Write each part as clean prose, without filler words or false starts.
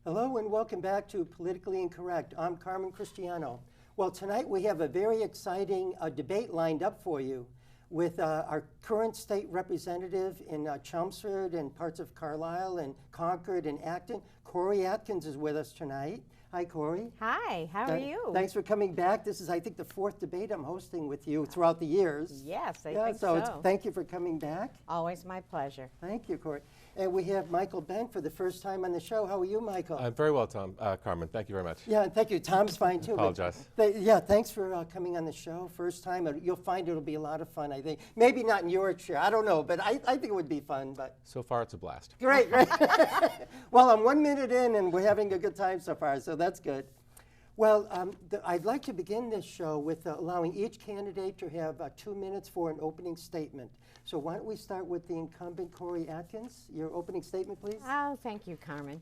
Hello and welcome back to Politically Incorrect. I'm Tom Christiano. Well, tonight we have a very exciting debate lined up for you with our current state representative in Chelmsford and parts of Carlisle and Concord and Acton. Cory Atkins is with us tonight. Hi, Cory. Hi, how are you? Thanks for coming back. This is, I think, the fourth debate I'm hosting with you throughout the years. Yes, I think so. Thank you for coming back. Always my pleasure. Thank you, Cory. And we have Michael Benn for the first time on the show. How are you, Michael? I'm very well, Carmen. Thank you very much. Yeah, and thank you. Tom's fine, too. Apologize. Yeah, thanks for coming on the show. First time. You'll find it'll be a lot of fun, I think. Maybe not in your chair. I don't know, but I think it would be fun. But so far, it's a blast. Great. Well, I'm 1 minute in, and we're having a good time so far, so that's good. Well, I'd like to begin this show with allowing each candidate to have 2 minutes for an opening statement. So why don't we start with the incumbent, Cory Atkins. Your opening statement, please. Oh, thank you, Carmen.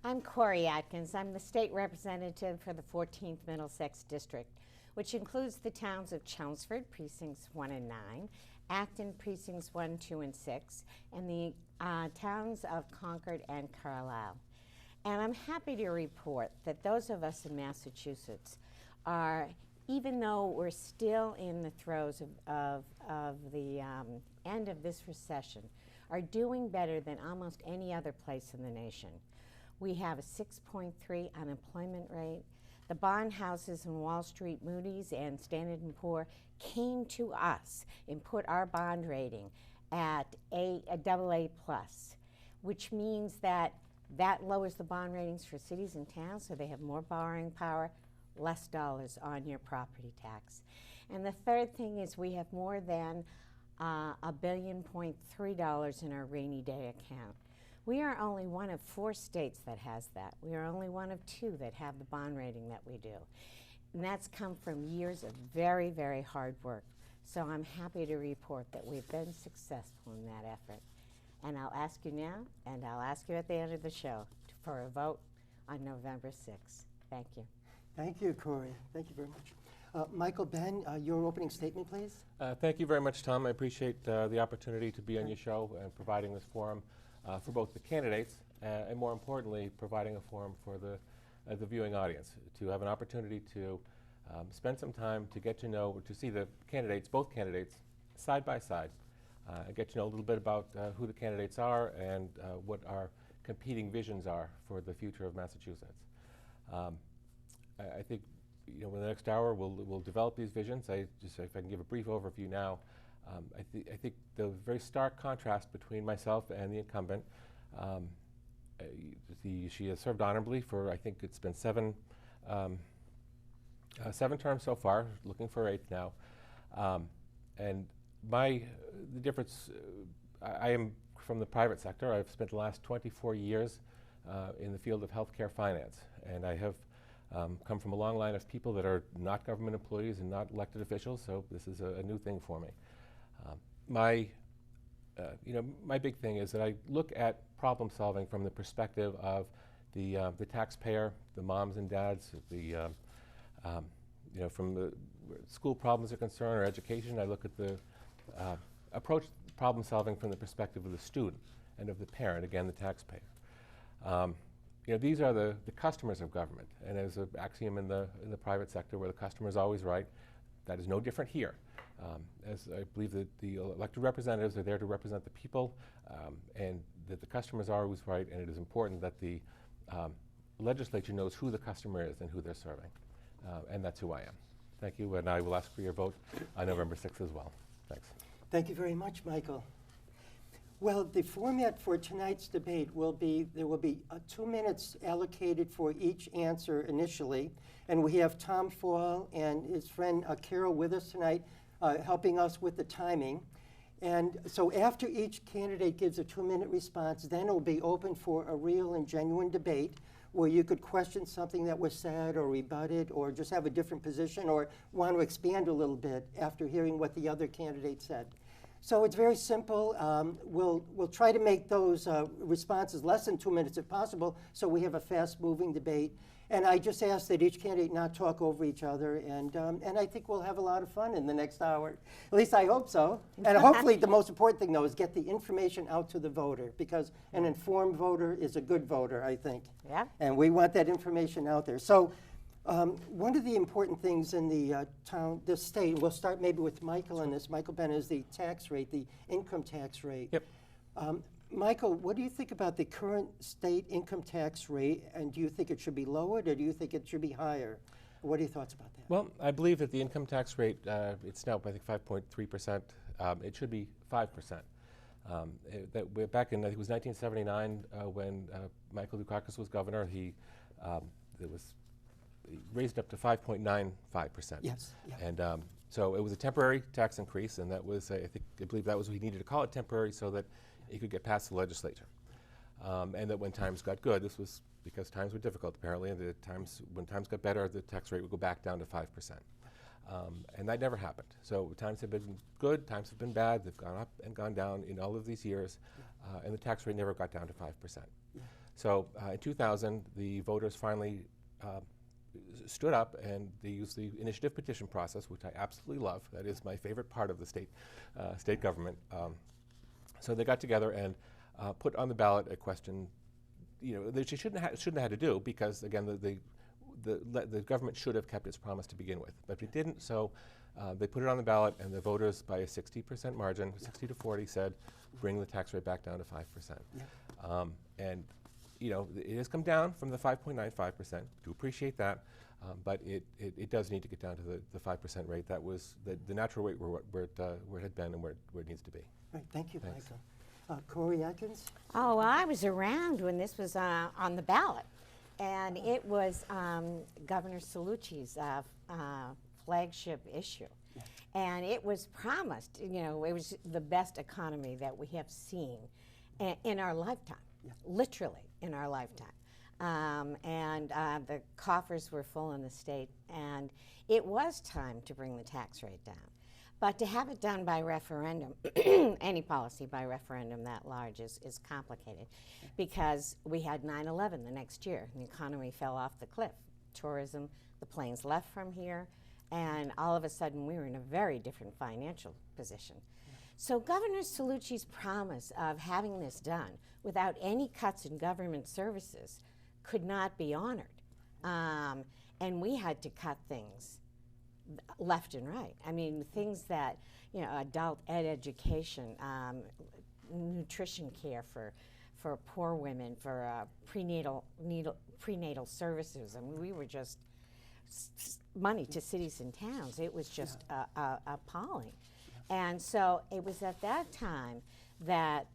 I'm Cory Atkins. I'm the state representative for the 14th Middlesex District, which includes the towns of Chelmsford, precincts 1 and 9, Acton, precincts 1, 2, and 6, and the towns of Concord and Carlisle. And I'm happy to report that those of us in Massachusetts are, even though we're still in the throes of the end of this recession, are doing better than almost any other place in the nation. We have a 6.3 unemployment rate. The bond houses in Wall Street, Moody's and Standard & Poor came to us and put our bond rating at a AA+, which means that lowers the bond ratings for cities and towns, so they have more borrowing power, less dollars on your property tax. And the third thing is we have more than $1.3 billion in our rainy day account. We are only one of 4 states that has that. We are only one of 2 that have the bond rating that we do. And that's come from years of very, very hard work. So I'm happy to report that we've been successful in that effort. And I'll ask you now, and I'll ask you at the end of the show for a vote on November 6th. Thank you. Thank you, Cory. Thank you very much. Michael Benn, your opening statement, please. Thank you very much, Tom. I appreciate the opportunity to be on your show and providing this forum for both the candidates and, more importantly, providing a forum for the viewing audience to have an opportunity to spend some time to get to know, to see the candidates, both candidates, side by side. Get to know a little bit about who the candidates are and what our competing visions are for the future of Massachusetts. I think, in the next hour we'll develop these visions. If I can give a brief overview now, I think the very stark contrast between myself and the incumbent. She has served honorably for, I think it's been 7 terms so far, looking for 8th now, and the difference, I am from the private sector. I've spent the last 24 years in the field of healthcare finance, and I have come from a long line of people that are not government employees and not elected officials, so this is a new thing for me. My big thing is that I look at problem solving from the perspective of the taxpayer, the moms and dads, from the school problems are concerned or education. I look at the approach problem solving from the perspective of the student and of the parent, again, the taxpayer. These are the customers of government, and as an axiom in the private sector where the customer is always right, that is no different here. As I believe that the elected representatives are there to represent the people, and that the customers are always right, and it is important that the legislature knows who the customer is and who they're serving, and that's who I am. Thank you, and I will ask for your vote on November 6th as well. Thanks. Thank you very much, Michael. Well, the format for tonight's debate will be, there will be 2 minutes allocated for each answer initially, and we have Tom Fall and his friend Carol with us tonight helping us with the timing. And so after each candidate gives a 2-minute response, then it will be open for a real and genuine debate where you could question something that was said or rebut it or just have a different position or want to expand a little bit after hearing what the other candidate said. So it's very simple. We'll try to make those responses less than 2 minutes if possible, so we have a fast-moving debate. And I just ask that each candidate not talk over each other, and I think we'll have a lot of fun in the next hour. At least I hope so. And hopefully the most important thing, though, is get the information out to the voter, because an informed voter is a good voter, I think. Yeah. And we want that information out there. So one of the important things in the state, we'll start maybe with Michael on this. Michael Benn, is the tax rate, the income tax rate. Yep. Michael, what do you think about the current state income tax rate, and do you think it should be lowered, or do you think it should be higher? What are your thoughts about that? Well, I believe that the income tax rate, it's now, I think, 5.3%. It should be 5%. Back in, I think it was 1979, when Michael Dukakis was governor, he raised up to 5.95%. Yes. Yeah. And so it was a temporary tax increase, and that was, I believe that was what he needed to call it temporary, so that it could get past the legislature. And that when times got good, this was because times were difficult apparently, and when times got better, the tax rate would go back down to 5%. And that never happened. So times have been good, times have been bad, they've gone up and gone down in all of these years, and the tax rate never got down to 5%. Yeah. So in 2000, the voters finally stood up, and they used the initiative petition process, which I absolutely love. That is my favorite part of the state government. So they got together and put on the ballot a question, that you shouldn't have had to do, because again, the government should have kept its promise to begin with, but it didn't. So they put it on the ballot, and the voters, by a 60% margin, 60 to 40, said, bring the tax rate back down to 5%. Yeah. And it has come down from the 5.95%. Do appreciate that, but it does need to get down to the 5% rate. That was the natural rate where it had been and where it needs to be. Right, thank you, Thanks. Michael. Cory Atkins? Oh, well, I was around when this was on the ballot, and it was Governor Cellucci's flagship issue. Yeah. And it was promised, it was the best economy that we have seen in our lifetime, literally in our lifetime. And the coffers were full in the state, and it was time to bring the tax rate down. But to have it done by referendum, any policy by referendum that large is complicated, because we had 9/11 the next year, and the economy fell off the cliff. Tourism, the planes left from here, and all of a sudden we were in a very different financial position. So Governor Cellucci's promise of having this done without any cuts in government services could not be honored. And we had to cut things left and right. I mean, things that, adult education, nutrition care for poor women, for prenatal services. I mean, we were just money to cities and towns. It was just appalling. And so it was at that time that,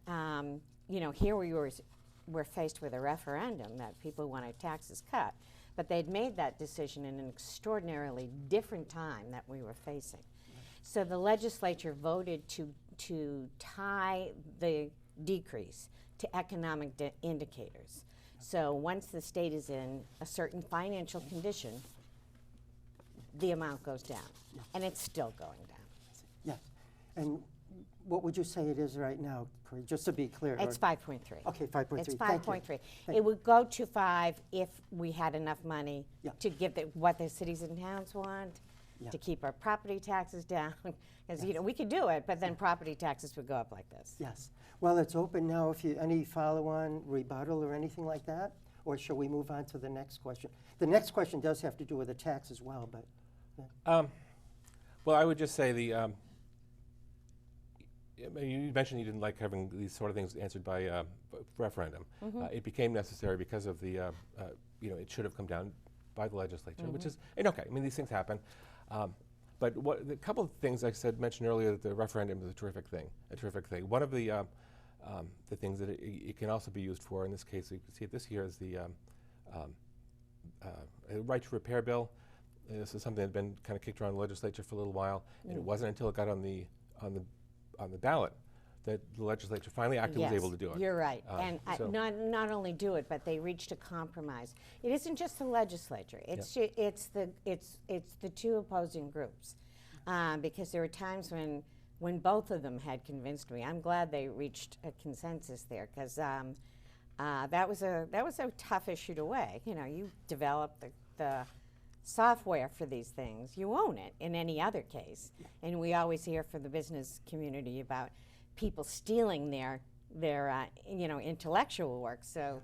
here we were faced with a referendum that people wanted taxes cut. But they'd made that decision in an extraordinarily different time that we were facing. So the legislature voted to tie the decrease to economic indicators. So once the state is in a certain financial condition, the amount goes down. And it's still going down. Yes. And what would you say it is right now, Cory, just to be clear? It's 5.3. Okay, 5.3. It's Thank you. 5.3. It would go to 5 if we had enough money Yeah. to give what the cities and towns want, Yeah. to keep our property taxes down. Because we could do it, but then property taxes would go up like this. Yes. Well, it's open now. If any follow-on rebuttal or anything like that, or shall we move on to the next question? The next question does have to do with the tax as well, but. Well, I would just say you mentioned you didn't like having these sort of things answered by referendum. It became necessary because of the, it should have come down by the legislature, which is, and okay, I mean, these things happen. But a couple of things I mentioned earlier, that the referendum is a terrific thing. One of the things that it can also be used for, in this case, you can see it this year, is the right to repair bill. This is something that had been kind of kicked around the legislature for a little while, and it wasn't until it got on the ballot that the legislature finally actually was able to do it. You're right. And so not only do it, but they reached a compromise. It isn't just the legislature. It's the two opposing groups, because there were times when both of them had convinced me. I'm glad they reached a consensus there, because That was a tough issue to weigh. You know, you develop the software for these things, you own it in any other case. And we always hear from the business community about people stealing their intellectual work. So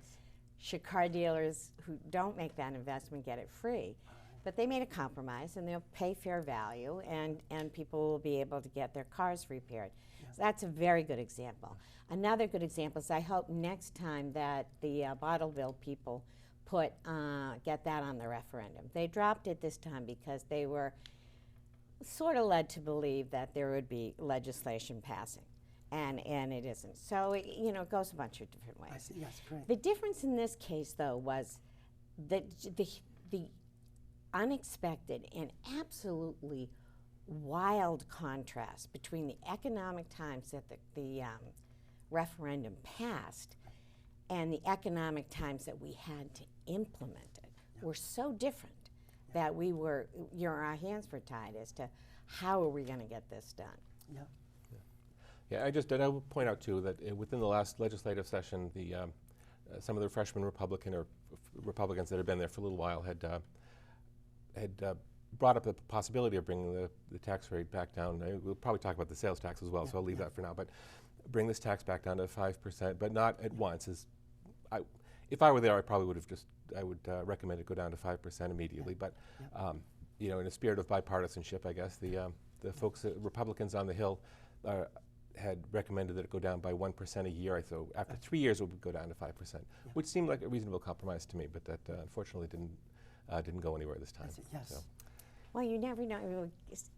should car dealers who don't make that investment get it free? But they made a compromise, and they'll pay fair value, and people will be able to get their cars repaired. So that's a very good example. Another good example is I hope next time that the bottle bill people get that on the referendum. They dropped it this time because they were sort of led to believe that there would be legislation passing, and it isn't. So it goes a bunch of different ways. I see. Yes, great. The difference in this case, though, was that the unexpected and absolutely wild contrast between the economic times that the referendum passed and the economic times that we had to implement it were so different that our hands were tied as to how are we going to get this done. Yeah. Yeah, I will point out too that within the last legislative session, some of the freshman Republicans that had been there for a little while had brought up the possibility of bringing the tax rate back down. We'll probably talk about the sales tax as well, so I'll leave that for now. But bring this tax back down to 5%, but not at once. If I were there, I would recommend it go down to 5% immediately. But in a spirit of bipartisanship, I guess the folks, Republicans on the Hill, had recommended that it go down by 1% a year. So after 3 years, it would go down to 5%, which seemed like a reasonable compromise to me. But that unfortunately didn't go anywhere this time. Yes. So. Well, you never know.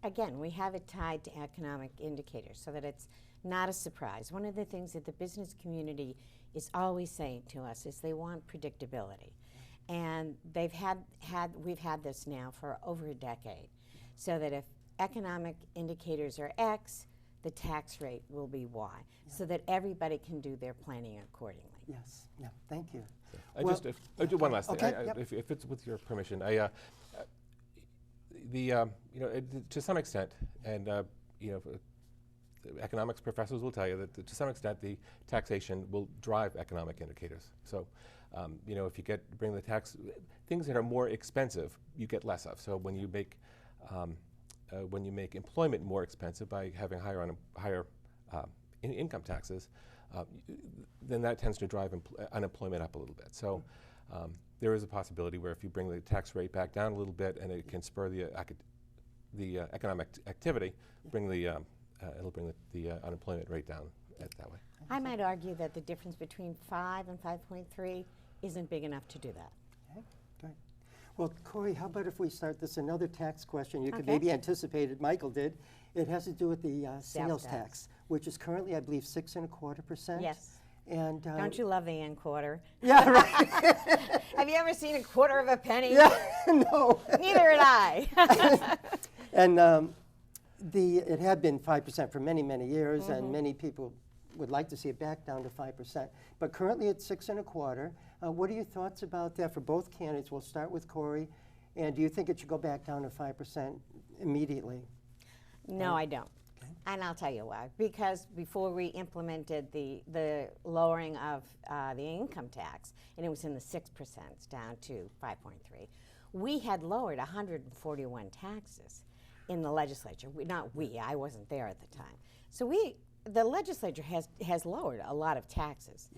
Again, we have it tied to economic indicators so that it's not a surprise. One of the things that the business community is always saying to us is they want predictability. And we've had this now for over a decade, so that if economic indicators are X, the tax rate will be Y, so that everybody can do their planning accordingly. Yes. Yeah. Thank you. I do one last thing. Okay, If it's with your permission, to some extent, and economics professors will tell you that to some extent the taxation will drive economic indicators. So, if you bring the tax, things that are more expensive, you get less of. So when you make employment more expensive by having higher income taxes, then that tends to drive unemployment up a little bit. So there is a possibility where if you bring the tax rate back down a little bit, and it can spur the economic activity, it'll bring the unemployment rate down that way. I might argue that the difference between 5 and 5.3 isn't big enough to do that. Okay, great. Well, Cory, how about if we start this another tax question? You could Okay. maybe anticipate it. Michael did. It has to do with the sales tax. tax, which is currently, I believe, 6.25%. Yes. And Don't you love the end quarter? Yeah, right. Have you ever seen a quarter of a penny? Yeah, no. Neither had I. And it had been 5% for many, many years, and many people would like to see it back down to 5%. But currently it's 6.25%. What are your thoughts about that for both candidates? We'll start with Cory. And do you think it should go back down to 5% immediately? No, I don't. Okay. And I'll tell you why. Because before we implemented the lowering of the income tax, and it was in the 6% down to 5.3%, we had lowered 141 taxes in the legislature. I wasn't there at the time. So the legislature has lowered a lot of taxes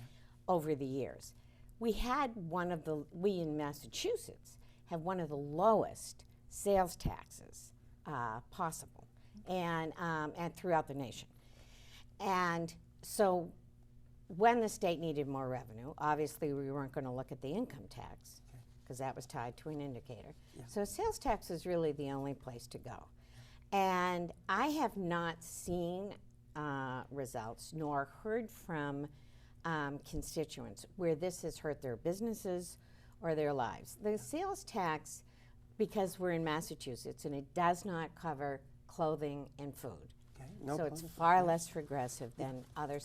over the years. We in Massachusetts have one of the lowest sales taxes possible, and throughout the nation. And so when the state needed more revenue, obviously we weren't going to look at the income tax because that was tied to an indicator. Yeah. So sales tax is really the only place to go. And I have not seen results nor heard from constituents where this has hurt their businesses or their lives. The sales tax, because we're in Massachusetts and it does not cover clothing and food. Okay. No So it's problem. far less regressive than other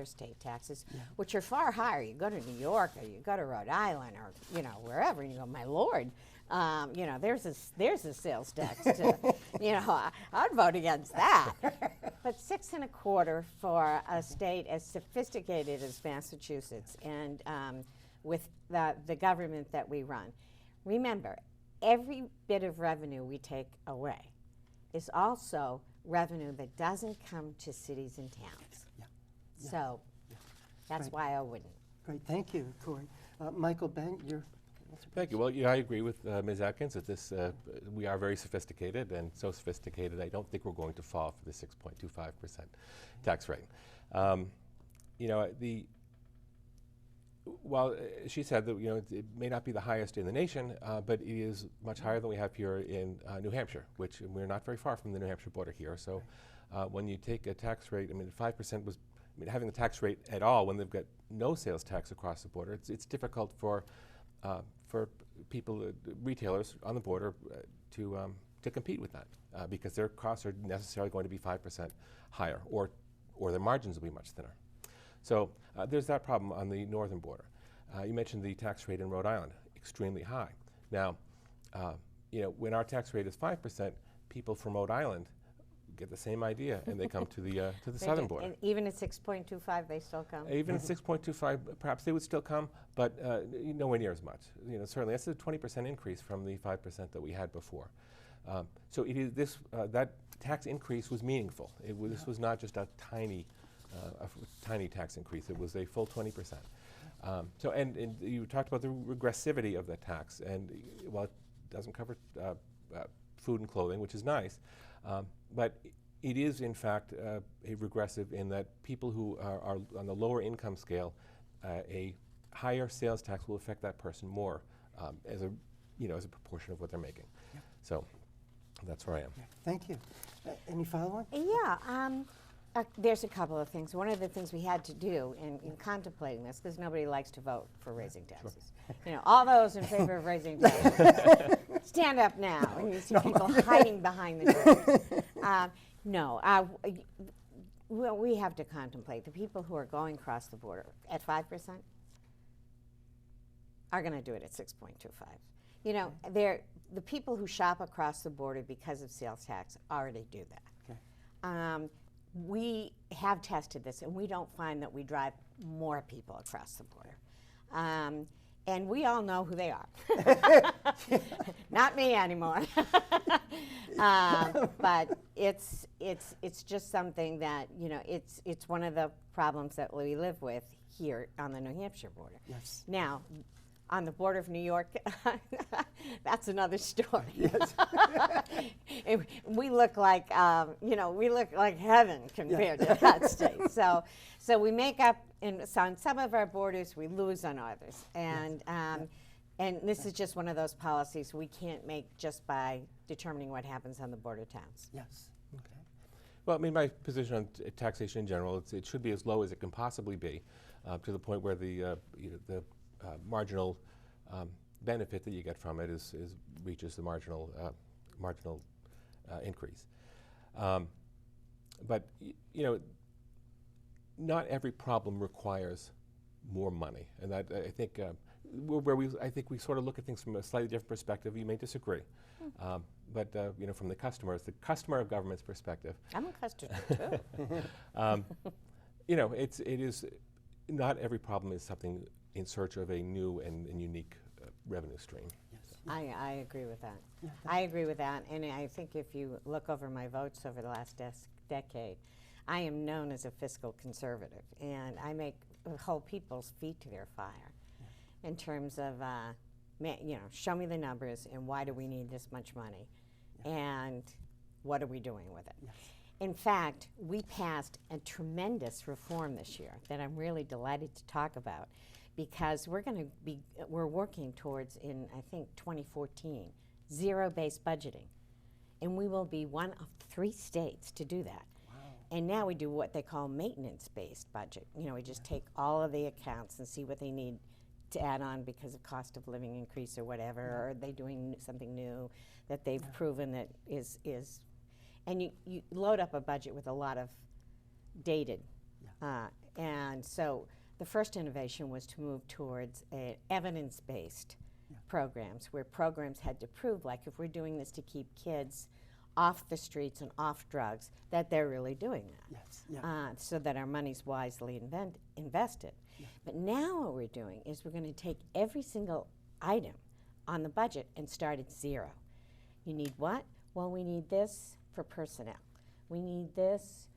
state taxes, which are far higher. You go to New York or you go to Rhode Island or wherever, and you go, my Lord, there's a sales tax. I'd vote against that. but 6.25 for a state as sophisticated as Massachusetts and with the government that we run. Remember, every bit of revenue we take away is also revenue that doesn't come to cities and towns. Yeah. So that's Right. why I wouldn't. Great, thank you, Cory. Michael Benn, you're. Thank you. Well, I agree with Ms. Atkins that this we are very sophisticated, and so sophisticated I don't think we're going to fall for the 6.25% tax rate. While she said that it may not be the highest in the nation, but it is much higher than we have here in New Hampshire, which we're not very far from the New Hampshire border here. So when you take a tax rate, 5% was. Having the tax rate at all when they've got no sales tax across the border, it's difficult for people, retailers on the border, to compete with that because their costs are necessarily going to be 5% higher, or their margins will be much thinner. So there's that problem on the northern border. You mentioned the tax rate in Rhode Island, extremely high. Now, when our tax rate is 5%, people from Rhode Island get the same idea, and they come to the southern border. And even at 6.25, they still come? Even at 6.25, perhaps they would still come, but nowhere near as much. Certainly, that's a 20% increase from the 5% that we had before. So it is that tax increase was meaningful. This was not just a tiny tax increase. It was a full 20%. So, and you talked about the regressivity of the tax, and while it doesn't cover food and clothing, which is nice, but it is, in fact, a regressive in that people who are on the lower income scale, a higher sales tax will affect that person more as a proportion of what they're making. Yep. So that's where I am. Yeah, thank you. Any follow-on? Yeah. There's a couple of things. One of the things we had to do in contemplating this, because nobody likes to vote for raising taxes. All those in favor of raising taxes, stand up now. And you see people hiding behind the doors. Well, we have to contemplate. The people who are going across the border at 5% are going to do it at 6.25. The people who shop across the border because of sales tax already do that. Okay. We have tested this, and we don't find that we drive more people across the border. And we all know who they are. Not me anymore. But it's just something that, it's one of the problems that we live with here on the New Hampshire border. Yes. Now, on the border of New York, that's another story. Yes. We look like, we look like heaven compared to that state. So we make up on some of our borders, we lose on others, and this is just one of those policies we can't make just by determining what happens on the border towns. Yes. Okay. Well, my position on taxation in general, it should be as low as it can possibly be, to the point where the marginal benefit that you get from it reaches the marginal increase. But not every problem requires more money, and that I think I think we sort of look at things from a slightly different perspective. You may disagree, but from the customer of government's perspective, I'm a customer too. it is not every problem is something in search of a new and unique revenue stream. Yes. I agree with that. Yeah, I agree with that, and I think if you look over my votes over the last decade, I am known as a fiscal conservative, and I hold people's feet to their fire in terms of, show me the numbers and why do we need this much money, and what are we doing with it? Yes. In fact, we passed a tremendous reform this year that I'm really delighted to talk about, because we're working towards, in I think 2014, zero-based budgeting, and we will be one of 3 states to do that. Wow. And now we do what they call maintenance-based budget. We just take all of the accounts and see what they need to add on because of cost of living increase or whatever, or are they doing something new that they've proven that is. And you load up a budget with a lot of dated. And so the first innovation was to move towards evidence-based programs, where programs had to prove, like, if we're doing this to keep kids off the streets and off drugs, that they're really doing that. Yes, yeah. So that our money's wisely invested. Yeah. But now what we're doing is we're going to take every single item on the budget and start at zero. You need what? Well, we need this for personnel. We need this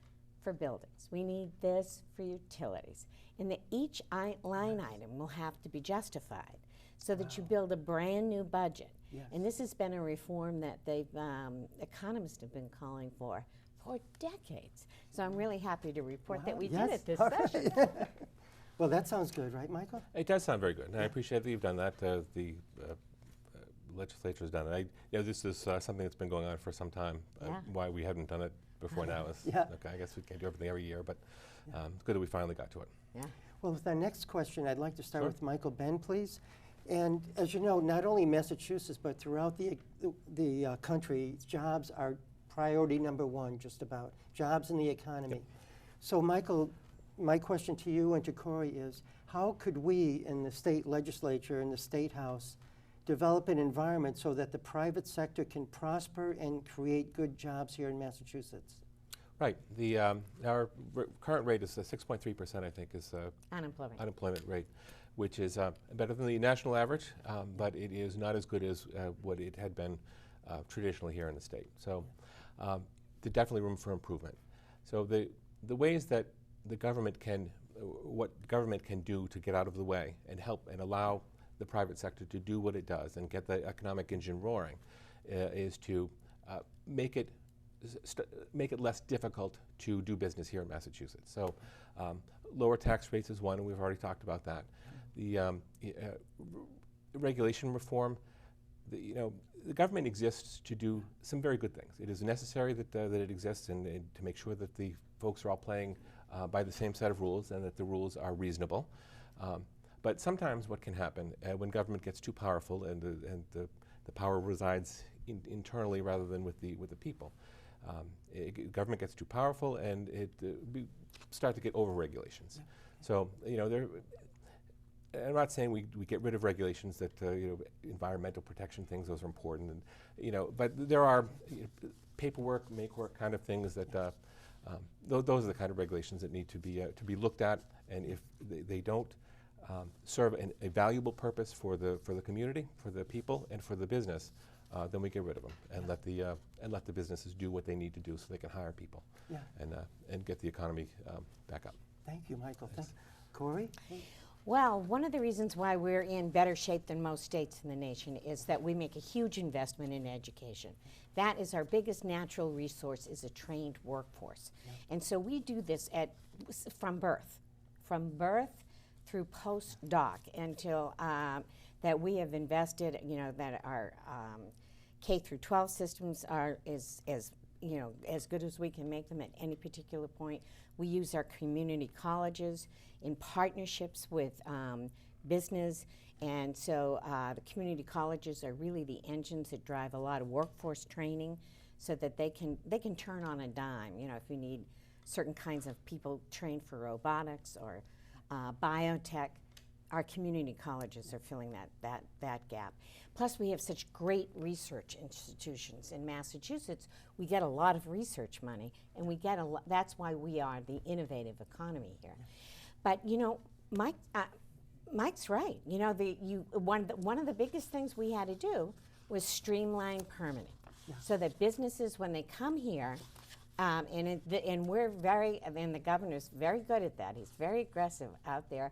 for buildings. We need this for utilities. And each line item will have to be justified so that you build a brand new budget. Yes. And this has been a reform that economists have been calling for decades. So I'm really happy to report that we did it this session. Well, that sounds good, right, Michael? It does sound very good, and I appreciate that you've done that. The legislature has done it. This is something that's been going on for some time. Yeah. Why we haven't done it before now is, Yeah. okay, I guess we can't do everything every year, but it's good that we finally got to it. Yeah. Well, with our next question, I'd like to start Sure. with Michael Benn, please. And as you know, not only Massachusetts, but throughout the country, jobs are priority number one, just about. Jobs in the economy. Yep. So, Michael, my question to you and to Cory is, how could we in the state legislature, in the state house, develop an environment so that the private sector can prosper and create good jobs here in Massachusetts? Right. Our current rate is 6.3%, I think, is unemployment rate, which is better than the national average, but it is not as good as what it had been traditionally here in the state. So there's definitely room for improvement. So the ways that the government what government can do to get out of the way and help and allow the private sector to do what it does and get the economic engine roaring is to make it less difficult to do business here in Massachusetts. So lower tax rates is one, and we've already talked about that. The regulation reform, the government exists to do some very good things. It is necessary that it exists and to make sure that the folks are all playing by the same set of rules and that the rules are reasonable. But sometimes what can happen when government gets too powerful and the power resides internally rather than with the people. Government gets too powerful and we start to get over-regulations. So, I'm not saying we get rid of regulations that, environmental protection things, those are important, and, but there are paperwork, make-work kind of things that, those are the kind of regulations that need to be looked at, and if they don't serve a valuable purpose for the community, for the people, and for the business, then we get rid of them and let the businesses do what they need to do so they can hire people and get the economy back up. Thank you, Michael. Cory? Well, one of the reasons why we're in better shape than most states in the nation is that we make a huge investment in education. That is our biggest natural resource, is a trained workforce. And so we do this from birth through postdoc until that we have invested, that our K through 12 systems are as good as we can make them at any particular point. We use our community colleges in partnerships with business, and so the community colleges are really the engines that drive a lot of workforce training, so that they can turn on a dime. If you need certain kinds of people trained for robotics or biotech, our community colleges are filling that gap. Plus, we have such great research institutions in Massachusetts. We get a lot of research money, and that's why we are the innovative economy here. But Mike's right. One of the biggest things we had to do was streamline permitting, so that businesses, when they come here, and the governor's very good at that. He's very aggressive out there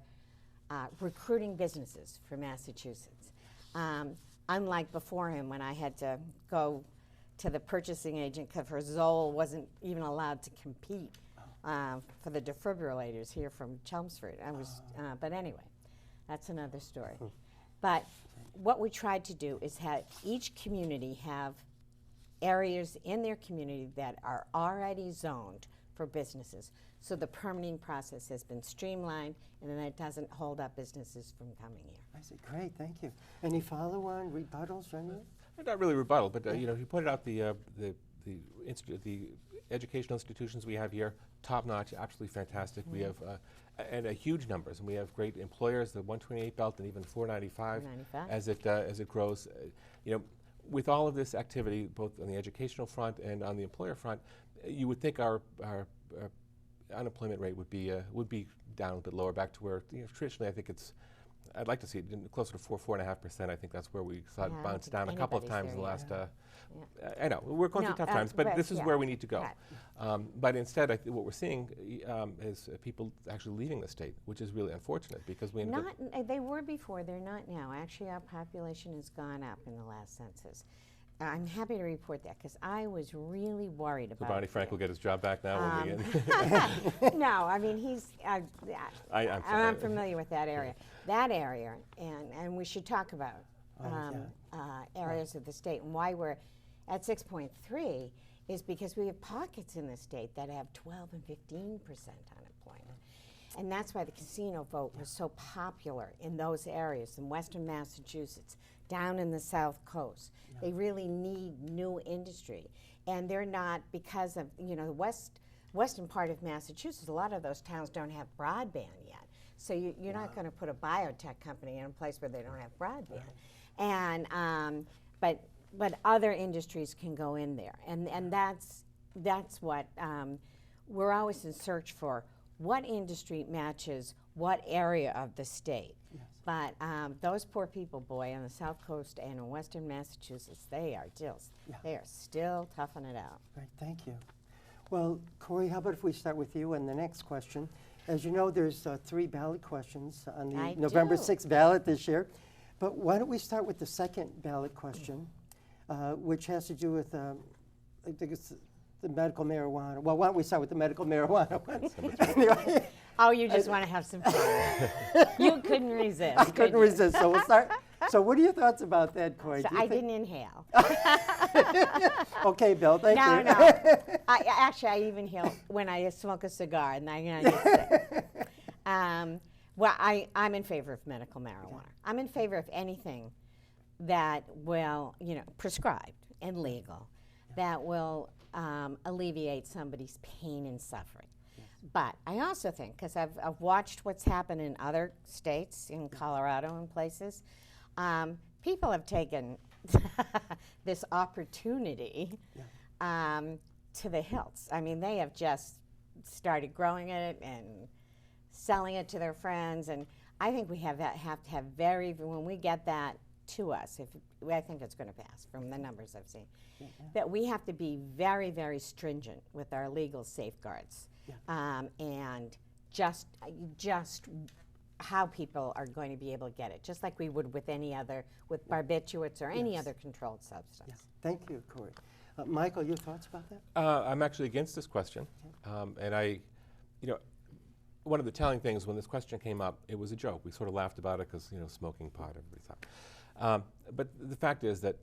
recruiting businesses for Massachusetts. Unlike before him, when I had to go to the purchasing agent because Zoll wasn't even allowed to compete for the defibrillators here from Chelmsford. But anyway, that's another story. But what we tried to do is have each community have areas in their community that are already zoned for businesses. So the permitting process has been streamlined, and then it doesn't hold up businesses from coming here. I see. Great, thank you. Any follow-on rebuttals from you? Not really rebuttal, but you pointed out the educational institutions we have here, top-notch, absolutely fantastic. We have and huge numbers, and we have great employers, the 128 belt and even 495 as it grows. with all of this activity, both on the educational front and on the employer front, you would think our unemployment rate would be down a bit lower, back to where, you know, traditionally I think it's. I'd like to see it closer to 4.5%. I think that's where we saw it bounce down a couple of times in the last. I know we're going through tough times, but this is where we need to go. Right. But instead, what we're seeing is people actually leaving the state, which is really unfortunate because we. They were before. They're not now. Actually, our population has gone up in the last census. I'm happy to report that because I was really worried about. So Barney Frank will get his job back now when we get. No, I mean he's. I'm familiar with that area. That area, and we should talk about areas of the state and why we're at 6.3 is because we have pockets in the state that have 12 and 15% unemployment. And that's why the casino vote was so popular in those areas, in western Massachusetts, down in the South Coast. They really need new industry. And they're not, because of, you know, the western part of Massachusetts, a lot of those towns don't have broadband yet. So you're not going to put a biotech company in a place where they don't have broadband. And, but other industries can go in there. And that's what, we're always in search for. What industry matches what area of the state? Yes. But those poor people, boy, on the South Coast and in western Massachusetts, they are still toughing it out. Right, thank you. Well, Cory, how about if we start with you on the next question? As you know, there's 3 ballot questions on the November 6th ballot this year. But why don't we start with the second ballot question, which has to do with, I think it's the medical marijuana. Well, why don't we start with the medical marijuana one? Anyway. Oh, you just want to have some fun. You couldn't resist. I couldn't resist, so we'll start. So what are your thoughts about that, Cory? So I didn't inhale. Okay, Bill, thank you. No. Actually, I even inhale when I smoke a cigar, and I get sick. Well, I'm in favor of medical marijuana. I'm in favor of anything that will, you know, prescribed and legal, that will alleviate somebody's pain and suffering. Yes. But I also think, because I've watched what's happened in other states, in Colorado and places, people have taken this opportunity to the hilts. I mean, they have just started growing it and selling it to their friends, and I think we have to have when we get that to us, I think it's going to pass from the numbers I've seen, that we have to be very, very stringent with our legal safeguards, and just how people are going to be able to get it, just like we would with any other, with barbiturates or any other controlled substance. Yes. Thank you, Cory. Michael, your thoughts about that? I'm actually against this question, and one of the telling things when this question came up, it was a joke. We sort of laughed about it because, you know, smoking pot, everybody thought. But the fact is that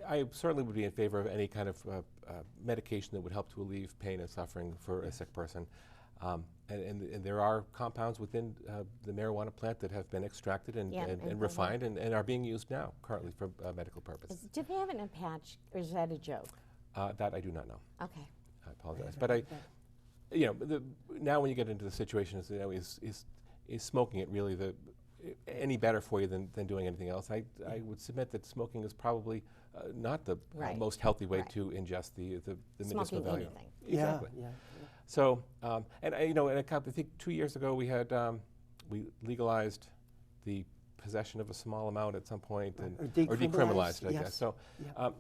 I certainly would be in favor of any kind of medication that would help to alleviate pain and suffering for a sick person. And there are compounds within the marijuana plant that have been extracted and refined and are being used now currently for medical purposes. Do they have it in a patch, or is that a joke? That I do not know. Okay. I apologize. But now when you get into the situation, is smoking it really any better for you than doing anything else? I would submit that smoking is probably not the most healthy way to ingest the medicinal value. Anything. Exactly. Yeah. So, and I think 2 years ago we had we legalized the possession of a small amount at some point, or decriminalized, I guess. So,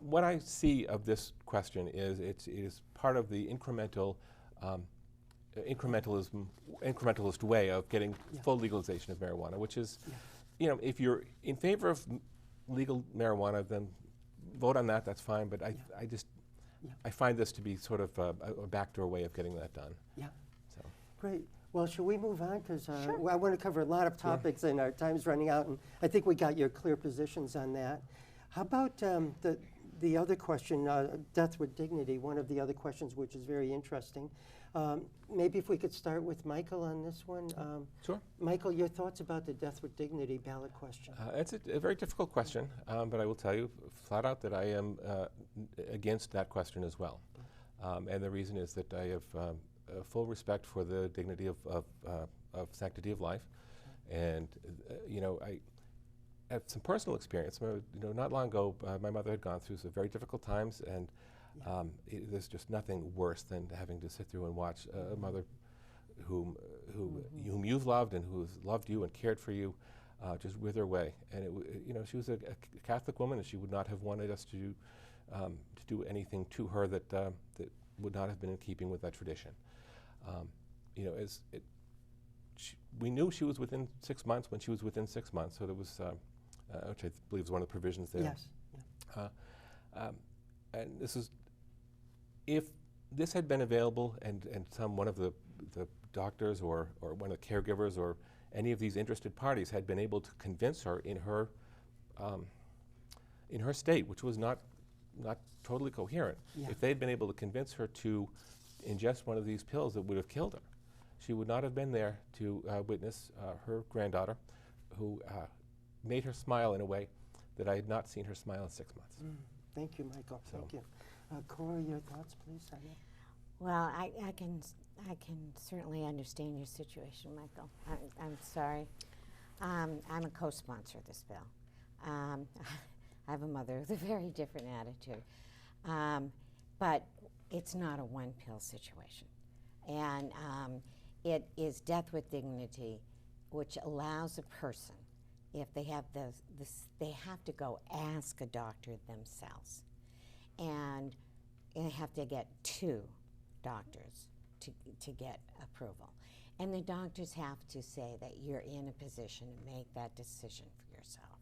what I see of this question is it is part of the incrementalist way of getting full legalization of marijuana, which is, if you're in favor of legal marijuana, then vote on that. That's fine. But I find this to be sort of a backdoor way of getting that done. Yeah. So. Great. Well, should we move on? Because sure. I want to cover a lot of topics, and our time's running out, and I think we got your clear positions on that. How about the other question, death with dignity, one of the other questions which is very interesting. Maybe if we could start with Michael on this one. Sure. Michael, your thoughts about the death with dignity ballot question? It's a very difficult question, but I will tell you flat out that I am against that question as well. And the reason is that I have full respect for the dignity of sanctity of life. And, had some personal experience. Not long ago, my mother had gone through some very difficult times, and there's just nothing worse than having to sit through and watch a mother whom you've loved and who's loved you and cared for you just wither away. And she was a Catholic woman, and she would not have wanted us to do anything to her that would not have been in keeping with that tradition. We knew she was within 6 months when she was within 6 months, so there was, which I believe is one of the provisions there. Yes. And this is, if this had been available and one of the doctors or one of the caregivers or any of these interested parties had been able to convince her in her state, which was not totally coherent, if they'd been able to convince her to ingest one of these pills that would have killed her, she would not have been there to witness her granddaughter, who made her smile in a way that I had not seen her smile in 6 months. Thank you, Michael. Thank you. Cory, your thoughts, please, on that? Well, I can certainly understand your situation, Michael. I'm sorry. I'm a co-sponsor of this bill. I have a mother with a very different attitude. But it's not a one-pill situation. And it is death with dignity, which allows a person, if they have they have to go ask a doctor themselves. And they have to get 2 doctors to get approval. And the doctors have to say that you're in a position to make that decision for yourself.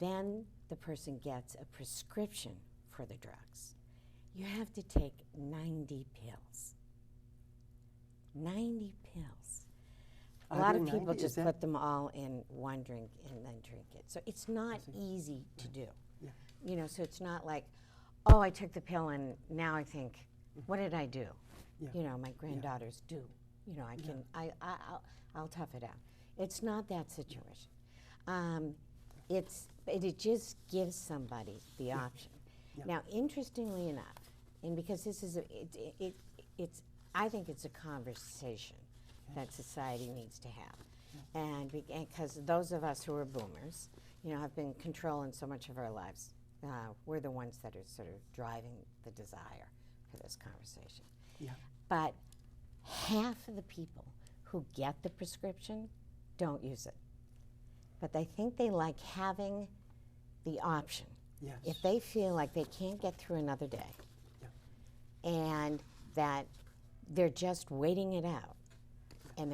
Then the person gets a prescription for the drugs. You have to take 90 pills. 90 pills. A lot of people just put them all in one drink and then drink it. So it's not easy to do. Yeah. So it's not like, oh, I took the pill and now I think, what did I do? Yeah. My granddaughters do. I'll tough it out. It's not that situation. It just gives somebody the option. Yeah. Now, interestingly enough, and because this is I think it's a conversation that society needs to have, and because those of us who are boomers, have been controlling so much of our lives, we're the ones that are sort of driving the desire for this conversation. Yeah. But half of the people who get the prescription don't use it. But they think they like having the option. Yes. If they feel like they can't get through another day, and that they're just waiting it out, and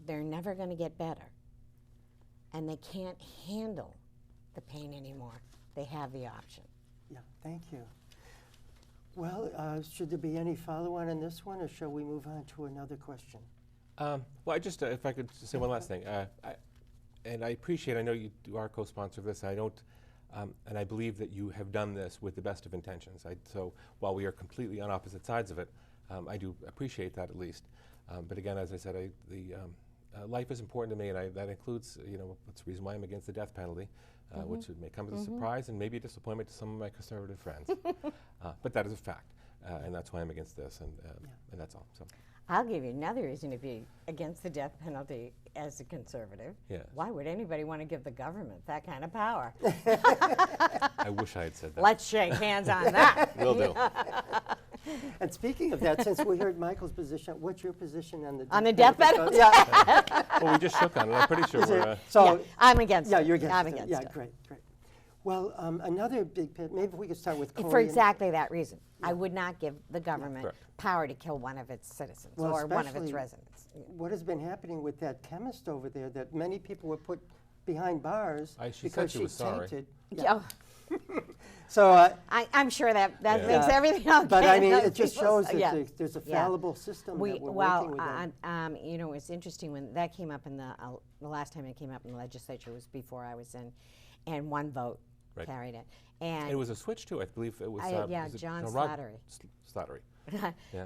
they're never going to get better, and they can't handle the pain anymore, they have the option. Yeah, thank you. Well, should there be any follow-on in this one, or shall we move on to another question? Well, if I could say one last thing, and I appreciate, I know you are a co-sponsor of this, and I believe that you have done this with the best of intentions. So while we are completely on opposite sides of it, I do appreciate that at least. But again, as I said, life is important to me, and that includes, that's the reason why I'm against the death penalty, which may come as a surprise and maybe a disappointment to some of my conservative friends. But that is a fact, and that's why I'm against this, and that's all. So. I'll give you another reason to be against the death penalty as a conservative. Yes. Why would anybody want to give the government that kind of power? I wish I had said that. Let's shake hands on that. Will do. And speaking of that, since we heard Michael's position, what's your position on the death penalty? Yeah. Well, we just shook on it. I'm pretty sure we're... I'm against it. Yeah, you're against it. I'm against it. Yeah, great. Well, another big pit, maybe we could start with Cory. For exactly that reason. I would not give the government power to kill one of its citizens or one of its residents. What has been happening with that chemist over there, that many people were put behind bars because she tainted. Yeah. So I'm sure that makes everything okay. But I mean, it just shows that there's a fallible system that we're working with. It's interesting when that came up in the last time it came up in the legislature was before I was in, and one vote carried it. And it was a switch too, I believe it was. John Slattery. Slattery.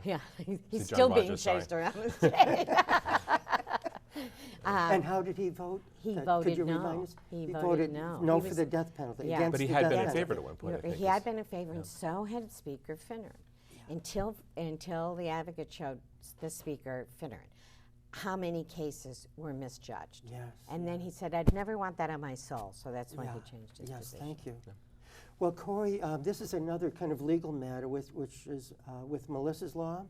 Yeah, he's still being chased around the state. And how did he vote? He voted Could you no. remind us? He voted no. For the death penalty. Yeah. Against but he the had death been in penalty. favor at one point. I think. He had been in favor, and so had Speaker Finneran, until the advocate showed the Speaker Finneran. how many cases were misjudged. Yes. And then he said, I'd never want that on my soul, so that's why he changed his Yes, position. thank you. Well, Cory, this is another kind of legal matter which is with Melissa's Law.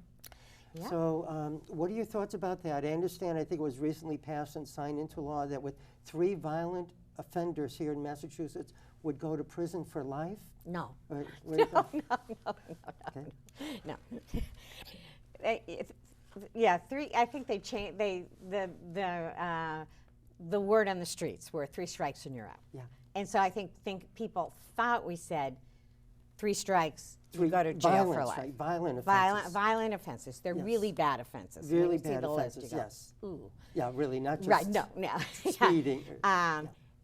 Yeah. So what are your thoughts about that? I understand, I think it was recently passed and signed into law that with 3 violent offenders here in Massachusetts would go to prison for life? No. Or, what do you think? Okay. No. Yeah, 3, I think they changed, the word on the streets were 3 strikes and you're out. Yeah. And so I think people thought we said 3 strikes, you 3 go to jail for violence, life. right? Violent offenses. Violent offenses. They're Yes. really bad offenses. When Really you see bad the list, offenses, you go, yes. Ooh. Yeah, really, not just Right, no. speeding.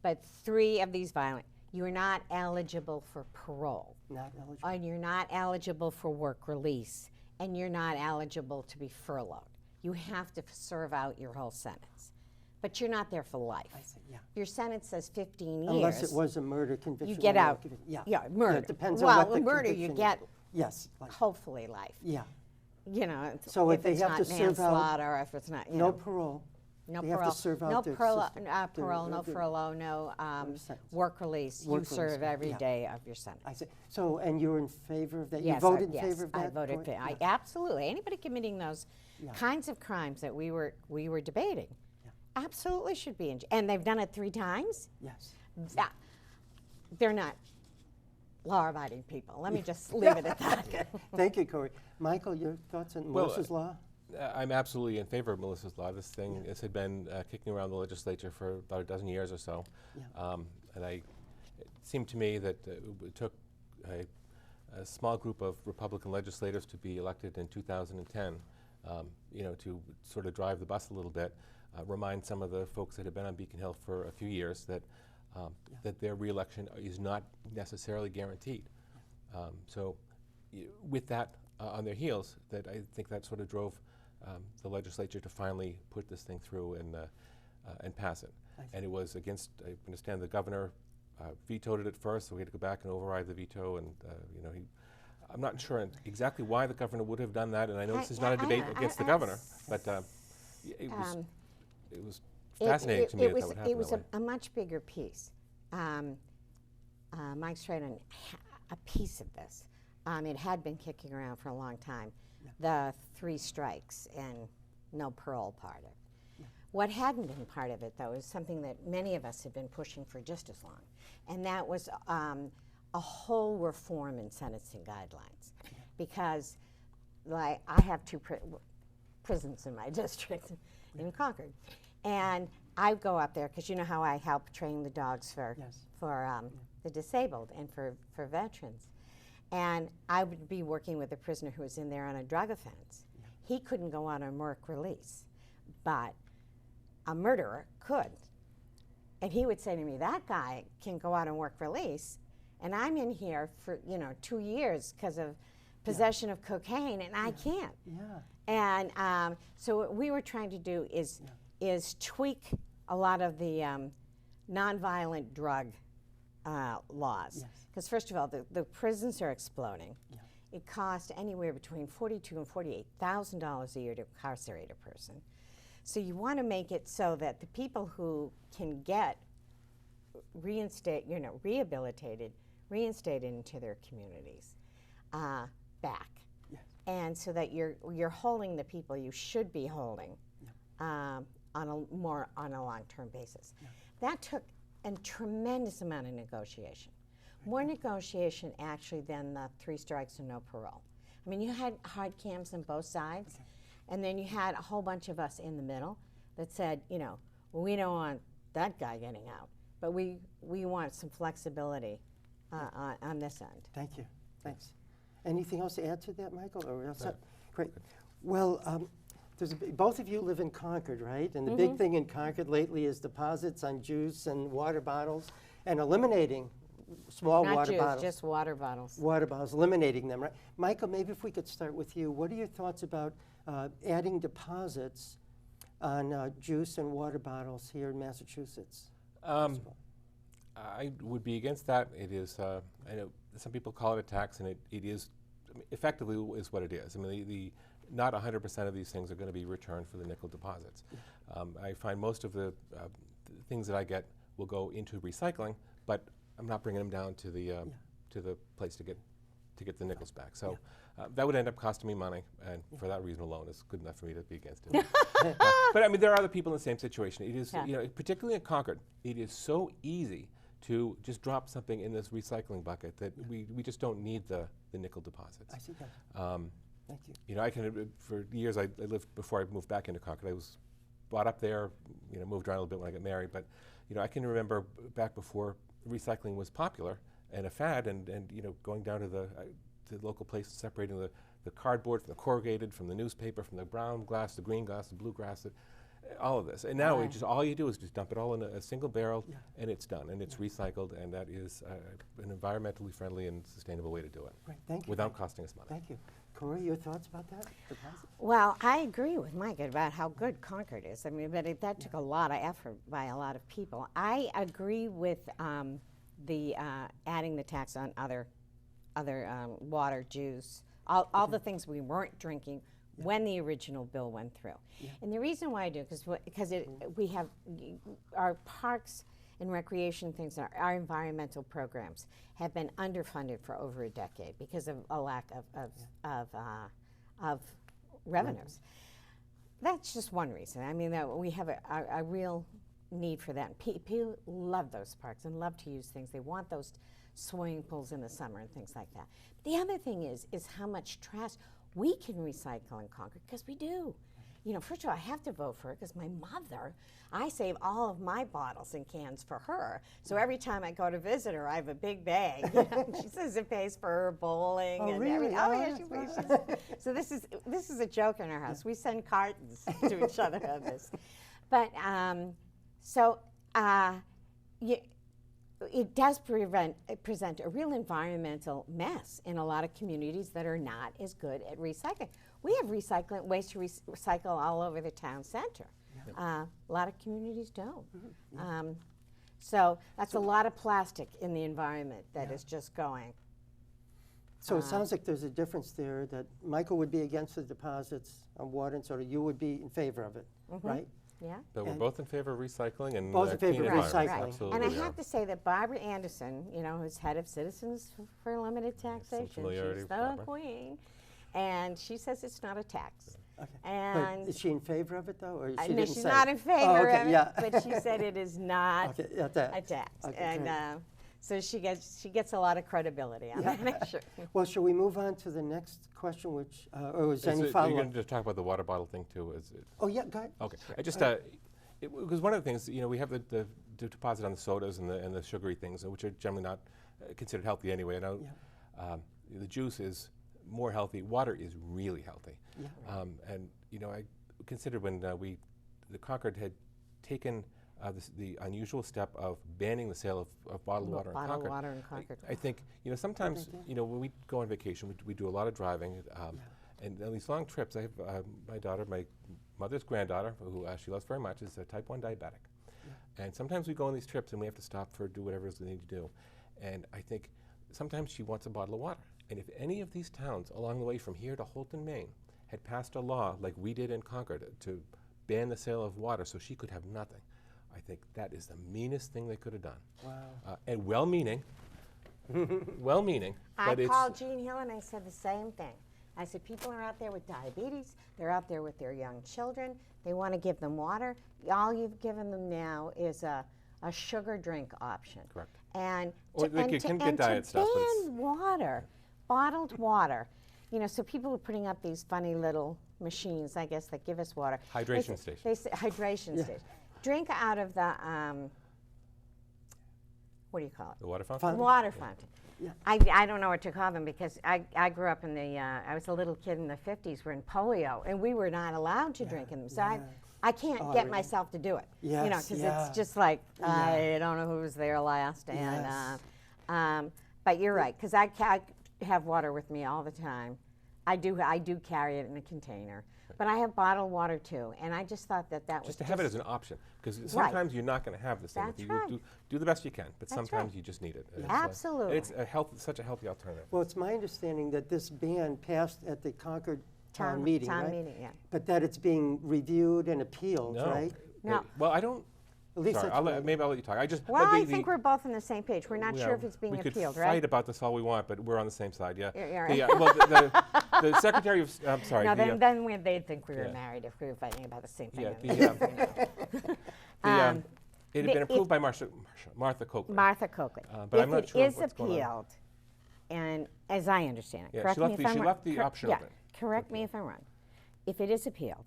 But 3 of these violent, you're not eligible for parole, Not eligible. and you're not eligible for work release, and you're not eligible to be furloughed. You have to serve out your whole sentence. But you're not there for life. I see, yeah. Your sentence says 15 years. Unless it was a murder conviction. You get or out. Yeah. Yeah, murder. It depends well, on what the murder, you conviction get is. Yes. Like, hopefully life. yeah. You know, So if if they it's have not to serve out manslaughter, if it's not, you No know. parole. No They parole. have to serve out no their parole, system- parole, no their furlough, no sentence. work release. Work you serve release, every yeah. day of your sentence. I see. So, and you're in favor of that? Yes, You voted in yes, favor of that? I voted Cory? for. Yeah. Absolutely. Anybody committing those Yeah. kinds of crimes that we were debating, Yeah. absolutely should be in jail. And they've done it 3 times. Yes. That- they're not law-abiding people. Let me just leave it at that. Okay. Thank you, Cory. Michael, your thoughts on Well, Melissa's Law? I'm absolutely in favor of Melissa's Law. This had been kicking around the legislature for about a dozen years or so. Yeah. And it seemed to me that it took a small group of Republican legislators to be elected in 2010, to sort of drive the bus a little bit, remind some of the folks that have been on Beacon Hill for a few years that that their reelection is not necessarily guaranteed. With that on their heels, that I think that sort of drove the legislature to finally put this thing through and pass it. And it was against, I understand the governor vetoed it at first, so we had to go back and override the veto. And I'm not sure exactly why the governor would have done that. And I know this is not a debate against the governor, but it was fascinating to me that would happen It was that way. a much bigger piece. Mike's right on a piece of this. It had been kicking around for a long time. The 3 strikes and no parole part of it. What hadn't been part of it, though, is something that many of us have been pushing for just as long, and that was a whole reform in sentencing guidelines. Because, like, I have 2 prisons in my district in Concord, and I go up there because you know how I help train the dogs for the disabled and for veterans. And I would be working with a prisoner who was in there on a drug offense. He couldn't go on a work release, but a murderer could. And he would say to me, that guy can go out on work release, and I'm in here for 2 years because of possession of cocaine, and I can't. Yeah. And so what we were trying to do is tweak a lot of the nonviolent drug laws. Because first of all, the prisons are exploding. Yeah. It costs anywhere between $42,000 and $48,000 a year to incarcerate a person. So you want to make it so that the people who can get rehabilitated, reinstated into their communities, back. Yes. And so that you're holding the people you should be holding on a long-term basis. Yeah. That took a tremendous amount of negotiation. More negotiation actually than the 3 strikes and no parole. I mean, you had hard cams on both sides, and then you had a whole bunch of us in the middle that said, we don't want that guy getting out, but we want some flexibility on this end. Thank you. Thanks. Anything else to add to that, Michael? Or else great. Well, both of you live in Concord, right? And the big thing in Concord lately is deposits on juice and water bottles and eliminating small Not water juice, bottles. just water bottles. Water bottles, eliminating them, right? Michael, maybe if we could start with you. What are your thoughts about adding deposits on juice and water bottles here in Massachusetts? I would be against that. It is, I know some people call it a tax, and it is, effectively is what it is. I mean, the not 100% of these things are going to be returned for the nickel deposits. I find most of the things that I get will go into recycling, but I'm not bringing them down to the place to get the nickels back. So that would end up costing me money, and for that reason alone, it's good enough for me to be against it. But I mean, there are other people in the same situation. It is, you know, particularly in Concord, it is so easy to just drop something in this recycling bucket that we just don't need the nickel deposits. I see that. Thank you. You know, I can, for years I lived, before I moved back into Concord, I was brought up there, you know, moved around a little bit when I got married, but, you know, I can remember back before recycling was popular and a fad, and you know, going down to the local place, separating the cardboard from the corrugated, from the newspaper, from the brown glass, the green glass, the blue glass, all of this. And now it just, all you do is just dump it all in a single barrel, and it's done, and it's recycled, and that is an environmentally friendly and sustainable way to do it. Right, thank you. Without costing us money. Thank you. Cory, your thoughts about that? Deposit? Well, I agree with Mike about how good Concord is. I mean, but that took a lot of effort by a lot of people. I agree with the adding the tax on other water, juice, all the things we weren't drinking when the original bill went through. And the reason why I do, because we have our parks and recreation things, our environmental programs have been underfunded for over a decade because of a lack of revenues. That's just one reason. I mean, we have a real need for that. People love those parks and love to use things. They want those swimming pools in the summer and things like that. The other thing is how much trash we can recycle in Concord, because we do. You know, first of all, I have to vote for it because my mother, I save all of my bottles and cans for her. So every time I go to visit her, I have a big bag. You know, she says it pays for her bowling and really? everything. Oh, yeah, she pays. So this is a joke in our house. We send cartons to each other on this. But it does present a real environmental mess in a lot of communities that are not as good at recycling. We have ways to recycle all over the town center. A lot of communities don't. So that's a lot of plastic in the environment that is just going. So it sounds like there's a difference there, that Michael would be against the deposits on water and soda. You would be in favor of it, right? Yeah. But we're both in favor of recycling and Both in favor clean of environment. recycling. Absolutely And I we are. have to say that Barbara Anderson, you know, who's head of Citizens for Limited Taxation, familiarity she's with the Barbara. queen, and she says it's not a tax. Okay. And But is she in favor of it, though, or she no, didn't she's say? not in favor okay, of it, yeah. but she said it is not Okay, yeah, that. a tax. Okay, And great. so she gets a lot of credibility on that issue. Well, shall we move on to the next question, which, or is So any you're follow-up? going to just talk about the water bottle thing too? Oh, yeah, go ahead. Okay. I just because one of the things, you know, we have the deposit on the sodas and the sugary things, which are generally not considered healthy anyway. I know the juice is more healthy. Water is really healthy. Yeah. And you know, I considered when the Concord had taken the unusual step of banning the sale of bottled water in Bottled Concord. water in Concord. I think, you know, sometimes, you know, when we go on vacation, we do a lot of driving, and on these long trips, I have my daughter, my mother's granddaughter, who she loves very much, is a type 1 diabetic. And sometimes we go on these trips and we have to stop for do whatever it is we need to do. And I think sometimes she wants a bottle of water. And if any of these towns along the way from here to Houlton, Maine, had passed a law like we did in Concord to ban the sale of water so she could have nothing, I think that is the meanest thing they could have done. Wow. And well-meaning, well-meaning, I but it's... called Jean Hill and I said the same thing. I said, people are out there with diabetes, they're out there with their young children, they want to give them water. All you've given them now is a sugar drink option. Correct. And Or to, they and can to, get and diet to stuff, but it's- ban water, bottled water. You know, so people are putting up these funny little machines, I guess, that give us water. Hydration station. They say hydration station. Drink out of the, what do you call it? The water fountain? Fountain. Water fountain. Yeah. I don't know what to call them because I grew up in the, I was a little kid in the 50s when polio, and we were not allowed to drink in them. So I can't Oh, get really? myself to do it. Yes, You know, because yeah. it's just like, I don't know who was there last. And, Yes. but you're right, because I have water with me all the time. I do carry it in a container. But I have bottled water too, and I just thought that was Just to have it as an option, because sometimes you're not going to have this thing. That's You right. do the best you can, but That's sometimes right. you just need it. And Absolutely. it's such a healthy alternative. Well, it's my understanding that this ban passed at the Concord town meeting, Town right? meeting, yeah. But that it's being reviewed and appealed, No. right? No. Well, I don't. At least Sorry, that's what maybe I'll let you talk. Well, I think we're both on the same page. We're not yeah, sure if it's being we appealed, could right? fight about this all we want, but we're on the same side. Yeah. Yeah, The, right. well, the Secretary of I'm sorry. No, the, then they'd think we were yeah. married if we were fighting about the same thing. yeah, it had been if- approved by Martha Coakley. Martha Coakley. But if I'm not it sure is what's going on. appealed, and as I understand it, Yeah, correct she me left if the- I'm she wrong. left the option yeah, open. correct me if I'm wrong. If it is appealed,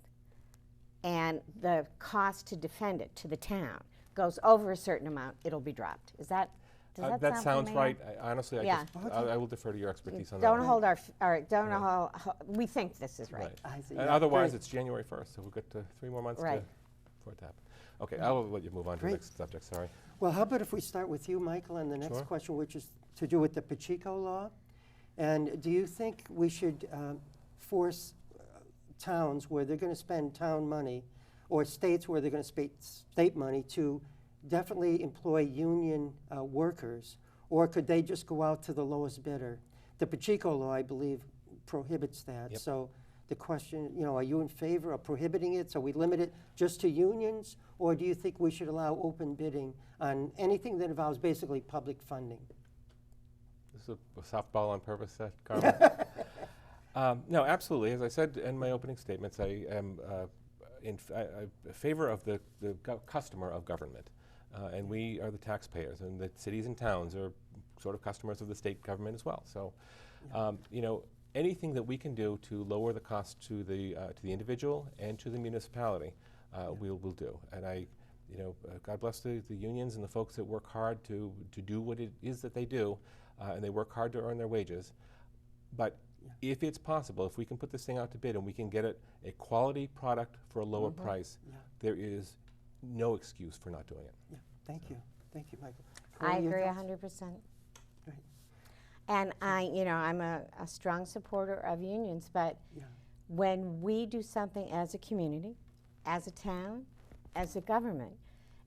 and the cost to defend it to the town goes over a certain amount, it'll be dropped. Is that? Does That sound sounds familiar? right. Honestly, Yeah. I will defer to your expertise on that. Don't one. hold don't hold, we think this is right. I see, And yeah, otherwise, great. it's January 1st, so we've got 3 more months Right. for it to happen. Okay, I'll let you move on to the Great. next subject. Sorry. Well, how about if we start with you, Michael, and the next Sure. question, which is to do with the Pacheco law? And do you think we should force towns where they're going to spend town money, or states where they're going to spend state money, to definitely employ union workers, or could they just go out to the lowest bidder? The Pacheco law, I believe, prohibits that. Yep. So the question, are you in favor of prohibiting it? So we limit it just to unions, or do you think we should allow open bidding on anything that involves basically public funding? This is a softball on purpose, Carmen. No, absolutely. As I said in my opening statements, I am in favor of the customer of government. And we are the taxpayers, and the cities and towns are sort of customers of the state government as well. So, anything that we can do to lower the cost to the individual and to the municipality, we'll do. And God bless the unions and the folks that work hard to do what it is that they do, and they work hard to earn their wages. But if it's possible, if we can put this thing out to bid and we can get it a quality product for a lower price, there is no excuse for not doing it. Yeah, thank you, Michael. I Cory, your agree thoughts? 100%. Great. And I'm a strong supporter of unions, but Yeah. when we do something as a community, as a town, as a government,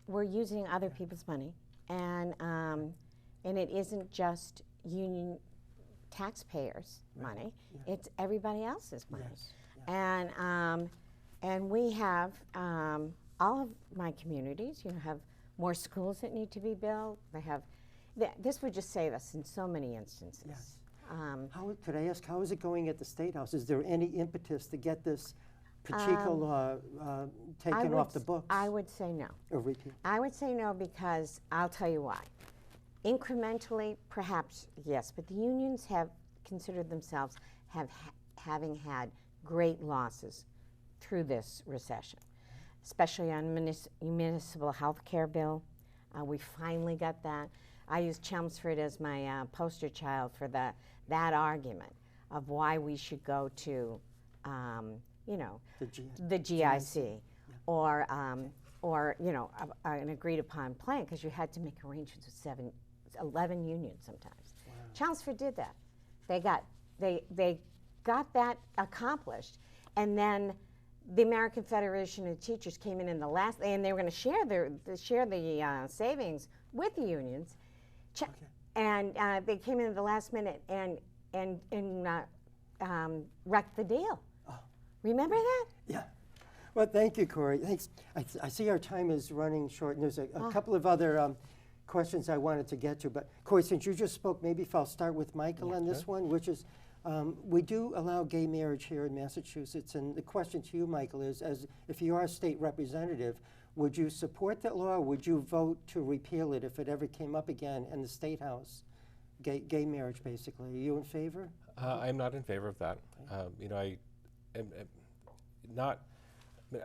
we're using other people's money, and it isn't just union taxpayers' money; it's everybody else's money. Yes. Yeah. And we have all of my communities, have more schools that need to be built. They have. This would just save us in so many instances. Yes. Could I ask, how is it going at the State House? Is there any impetus to get this Pacheco law taken off the books? I would say no. Or repeat? I would say no because I'll tell you why. Incrementally, perhaps yes, but the unions have considered themselves having had great losses through this recession, especially on municipal health care bill. We finally got that. I used Chelmsford as my poster child for that argument of why we should go to, the GIC, or an agreed upon plan, because you had to make arrangements with 11 unions sometimes. Wow. Chelmsford did that. They got that accomplished, and then the American Federation of Teachers came in the last, and they were going to share the savings with the unions, and they came in at the last minute and wrecked the deal. Oh. Remember that? Yeah. Well, thank you, Cory. Thanks. I see our time is running short, and there's a couple of other questions I wanted to get to. But, Cory, since you just spoke, maybe if I'll start with Michael on this one, which is, we do allow gay marriage here in Massachusetts. And the question to you, Michael, is, if you are a state representative, would you support that law, or would you vote to repeal it if it ever came up again in the State House? Gay marriage, basically. Are you in favor? I'm not in favor of that. I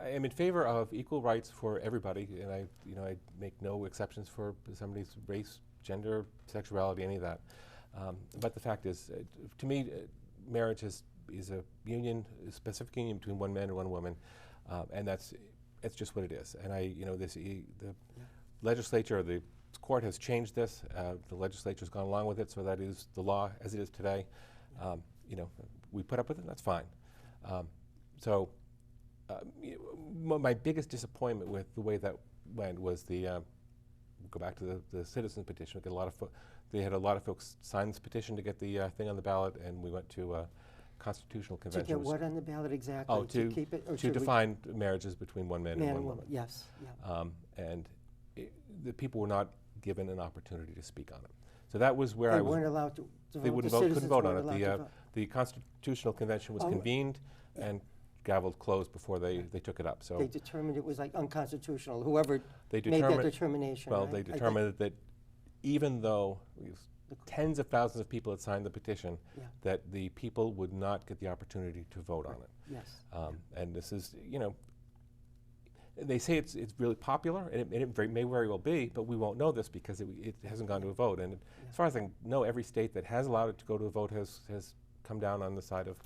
am in favor of equal rights for everybody, and I make no exceptions for somebody's race, gender, sexuality, any of that. But the fact is, to me, marriage is a union, a specific union between one man and one woman, and it's just what it is. And the legislature, or the court has changed this. The legislature's gone along with it, so that is the law as it is today. We put up with it, that's fine. My biggest disappointment with the way that went was go back to the citizens petition. They had a lot of folks sign this petition to get the thing on the ballot, and we went to constitutional To convention get was what on the ballot exactly? Oh, to keep it, or to should we- define marriages between one man, Man and and one woman, woman. yes, yeah. And the people were not given an opportunity to speak on it. So that was where They I was. weren't allowed to vote? They wouldn't The vote, couldn't citizens vote on weren't it. allowed to vote? The Constitutional Convention was Oh, convened and gavelled closed before they took it up. So They determined it was like unconstitutional, whoever they made that determined, determination, well, right? they I think- determined that even though tens of thousands of people had signed the petition, Yeah. that the people would not get the opportunity to vote on it. Yes. And this is, they say it's really popular, and it may very well be, but we won't know this because it hasn't gone to a vote. And as far as I know, every state that has allowed it to go to a vote has come down on the side of.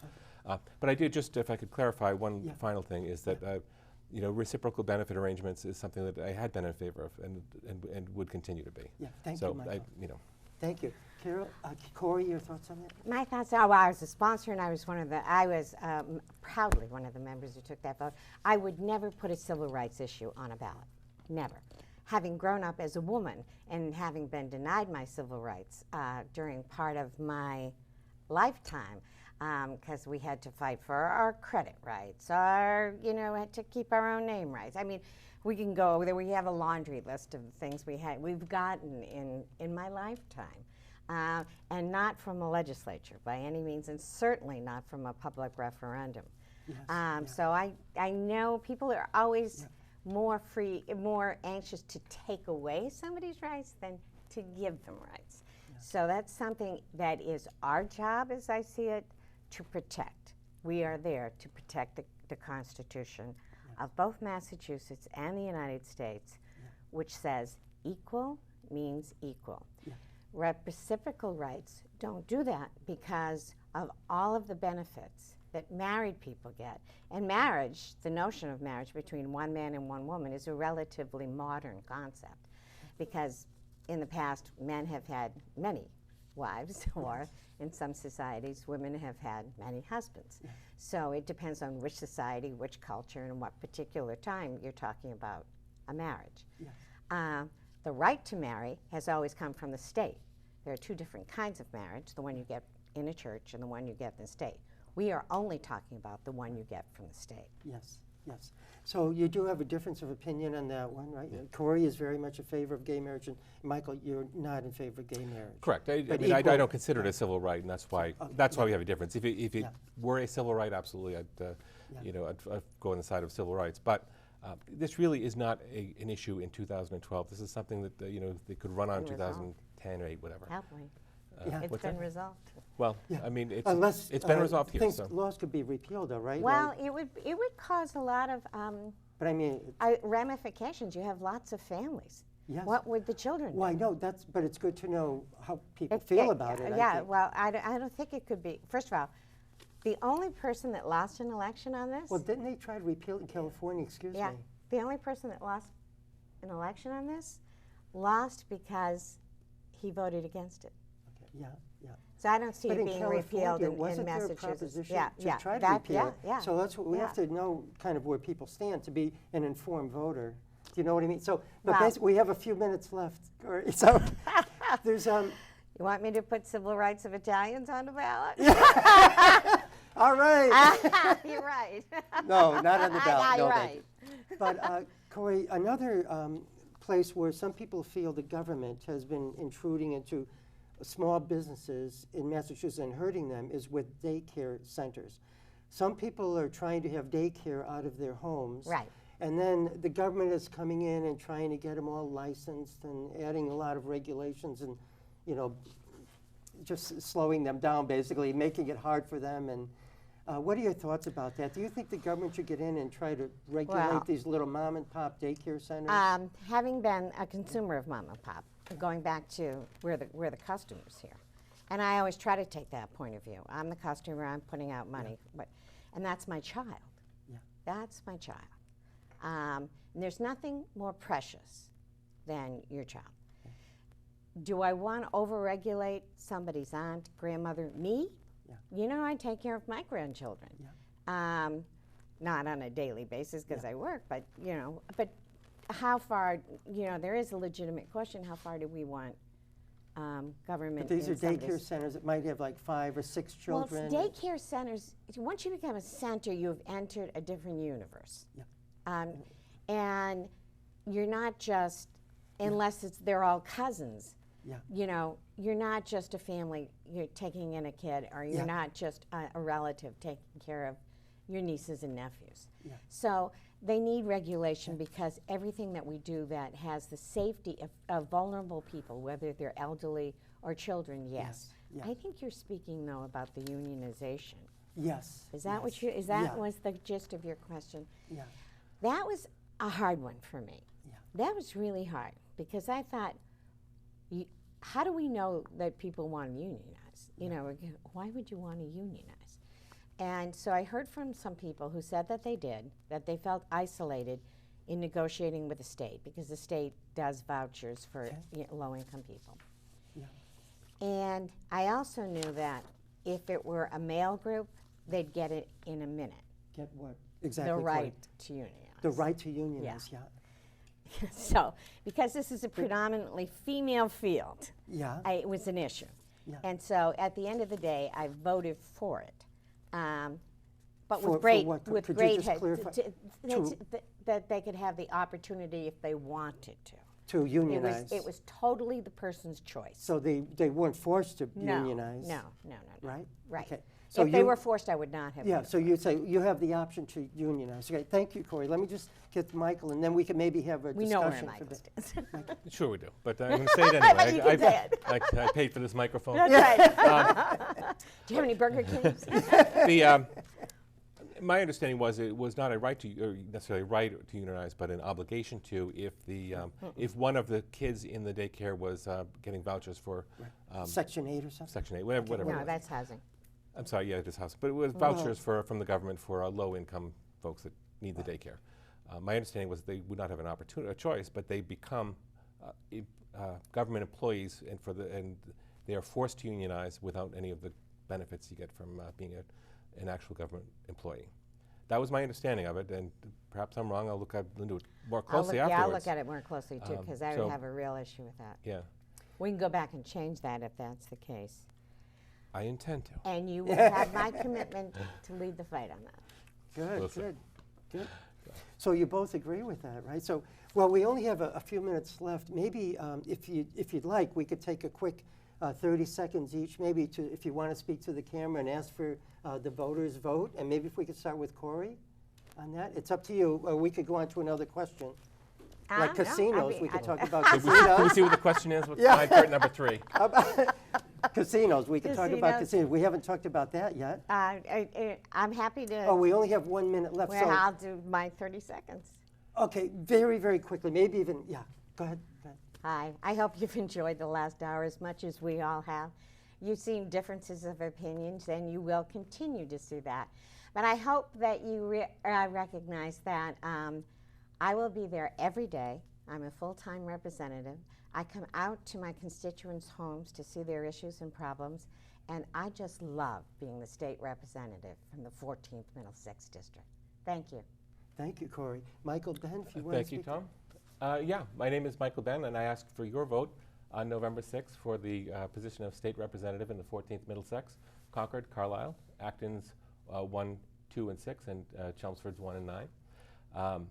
But I did just, if I could clarify one Yeah. final thing, is that reciprocal benefit arrangements is something that I had been in favor of and would continue to be. Yeah, thank so you, Michael. Thank you. Carol, Cory, your thoughts on that? My thoughts are, well, I was a sponsor, and I was proudly one of the members who took that vote. I would never put a civil rights issue on a ballot, never. Having grown up as a woman and having been denied my civil rights during part of my lifetime, because we had to fight for our credit rights, had to keep our own name rights. I mean, we can go there. We have a laundry list of the things we've gotten in my lifetime. And not from a legislature by any means, and certainly not from a public referendum. Yes, So I know people are always more anxious to take away somebody's rights than to give them rights. So that's something that is our job, as I see it, to protect. We are there to protect the Constitution of both Massachusetts and the United States, which says equal means equal. Reciprocal rights don't do that because of all of the benefits that married people get. And marriage, the notion of marriage between one man and one woman, is a relatively modern concept because in the past, men have had many wives, or in some societies, women have had many husbands. So it depends on which society, which culture, and what particular time you're talking about a marriage. The right to marry has always come from the state. There are two different kinds of marriage, the one you get in a church and the one you get in the state. We are only talking about the one you get from the state. Yes, yes. So you do have a difference of opinion on that one, right? Cory is very much in favor of gay marriage, and Michael, you're not in favor of gay marriage. Correct. I But mean, I equal- don't consider it a civil right, and that's why we have a difference. If it were a civil right, absolutely, I'd go on the side of civil rights. But this really is not an issue in 2012. This is something that they could run on 2010 or 8, whatever. Happily. Yeah. It's been resolved. Well, I mean, Unless it's been resolved here. So. Laws could be repealed, though, right? Well, Like- it would cause a lot of but I mean, ramifications. You have lots of families. yes. What would the children do? Well, I know but it's good to know how people feel about it. I Yeah, think. well, I don't think it could be. First of all, the only person that lost an election on this, Well, didn't they try to repeal it in California? Excuse yeah, me. the only person that lost an election on this lost because he voted against it. Okay. Yeah, yeah. So I don't see But it in being California, repealed in wasn't there a Massachusetts. proposition Yeah, to yeah, try to that- repeal it? yeah, So that's what we have yeah. to know, kind of where people stand to be an informed voter. Do you know what I mean? So, but Well- basically, we have a few minutes left. So there's You want me to put civil rights of Italians on the ballot? all right. You're right. No, not on the ballot. Yeah, No, you're thank right. you. But Cory, another place where some people feel the government has been intruding into small businesses in Massachusetts and hurting them is with daycare centers. Some people are trying to have daycare out of their homes. Right. And then the government is coming in and trying to get them all licensed and adding a lot of regulations and, just slowing them down, basically, making it hard for them. And what are your thoughts about that? Do you think the government should get in and try to regulate Well, these little mom and pop daycare centers? Having been a consumer of mom and pop, going back to we're the customers here, and I always try to take that point of view. I'm the customer. I'm putting out money, and that's my child. Yeah. That's my child. And there's nothing more precious than your child. Do I want to overregulate somebody's aunt, grandmother, me? Yeah. I take care of my grandchildren. Yeah. Not on a daily basis because I work, but how far, there is a legitimate question, how far do we want government. But these in are some of daycare this. centers that might have like 5 or 6 children. Well, daycare centers, once you become a center, you've entered a different universe. Yeah. And you're not just, unless they're all cousins, Yeah. you know, you're not just a family, you're taking in a kid, or you're Yeah. not just a relative taking care of your nieces and nephews. Yeah. So they need regulation because everything that we do that has the safety of vulnerable people, whether they're elderly or children, yes. Yeah. I think you're speaking, though, about the unionization. Yes. Is that what yes. you, is that Yeah. was the gist of your question? Yeah. That was a hard one for me. Yeah. That was really hard because I thought, how do we know that people want to unionize? You know, why would you want to unionize? And so I heard from some people who said that they did, that they felt isolated in negotiating with the state because the state does vouchers for low-income people. Yeah. And I also knew that if it were a male group, they'd get it in a minute. Get what? Exactly. The Cory. right to unionize. The right to unionize, yeah. So, because this is a predominantly female field, Yeah. it was an issue. Yeah. And so, at the end of the day, I voted for it. But For with great, what? with Could you great, just clarify? that they could have the opportunity if they wanted to. To unionize. It was totally the person's choice. So they weren't forced to No, unionize. no. Right? Right. Okay. So If they were forced, I would not have. Yeah, voted so for it. you'd say you have the option to unionize. Okay, thank you, Cory. Let me just get to Michael, and then we can maybe have a We know discussion. where for Michael the- stands. Sure we do, but I'm going to say it anyway. But you can say it. I paid for this microphone. That's right. Do you have any Burger Kings? My understanding was it was not a right to, or necessarily a right to unionize, but an obligation to if one of the kids in the daycare was getting vouchers for Section 8 or something? Section 8, whatever it No, was. that's housing. I'm sorry, yeah, it is house, but it was vouchers from the government for low-income folks that need the daycare. My understanding was they would not have a choice, but they become government employees, and they are forced to unionize without any of the benefits you get from being an actual government employee. That was my understanding of it, and perhaps I'm wrong. I'll look into it more closely afterwards. Yeah, I'll look at it more closely too, because I would so- have a real issue with that. Yeah, We can go back and change that if that's the case. I intend to. And you will have my commitment to lead the fight on that. Good, Listen. good. So you both agree with that, right? So, well, we only have a few minutes left. Maybe if you'd like, we could take a quick 30 seconds each, maybe if you want to speak to the camera and ask for the voters' vote. And maybe if we could start with Cory on that. It's up to you. Or we could go on to another question. Like No, casinos, I mean, we could I- talk about Can we casinos. see what the question is? What's Yeah. my part number 3? Casinos, we could talk about Casinos. casinos. We haven't talked about that yet. I'm happy to. Oh, we only have 1 minute left. Well, I'll do my 30 seconds. Okay, very, very quickly, maybe even, yeah, go ahead. Hi. I hope you've enjoyed the last hour as much as we all have. You've seen differences of opinions, and you will continue to see that. But I hope that you recognize that I will be there every day. I'm a full-time representative. I come out to my constituents' homes to see their issues and problems, and I just love being the state representative from the 14th Middlesex District. Thank you. Thank you, Cory. Michael Benn, if you want to Thank you, speak. Tom. Yeah, my name is Michael Benn, and I ask for your vote on November 6th for the position of state representative in the 14th Middlesex, Concord, Carlisle, Acton's 1, 2, and 6, and Chelmsford's 1 and 9.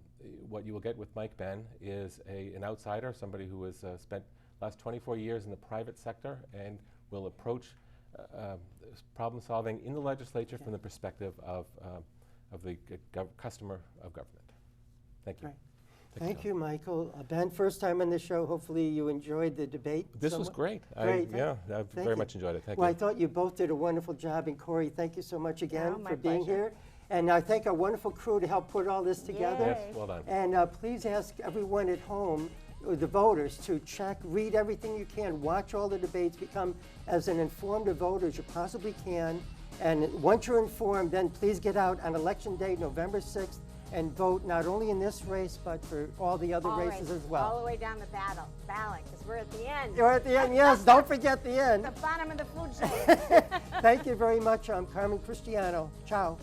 What you will get with Mike Benn is an outsider, somebody who has spent the last 24 years in the private sector and will approach problem solving in the legislature from the perspective of the customer of government. Thank you. Right. Thank you, Michael. Ben, first time on the show. Hopefully you enjoyed the debate. This was somewhat. great. Great. I Thank very you. much enjoyed it. Thank Well, you. I thought you both did a wonderful job, and Cory, thank you so much again Oh, my for being pleasure. here. And I thank our wonderful crew to help put all this together. Yes, well done. And please ask everyone at home, the voters, to read everything you can, watch all the debates, become as an informed a voter as you possibly can. And once you're informed, then please get out on Election Day, November 6th, and vote not only in this race, but for all the other races as All well. the way down the ballot, because we're at the end. You're at the end, yes, don't forget the end. The bottom of the food chain. Thank you very much. I'm Tom Christiano. Ciao.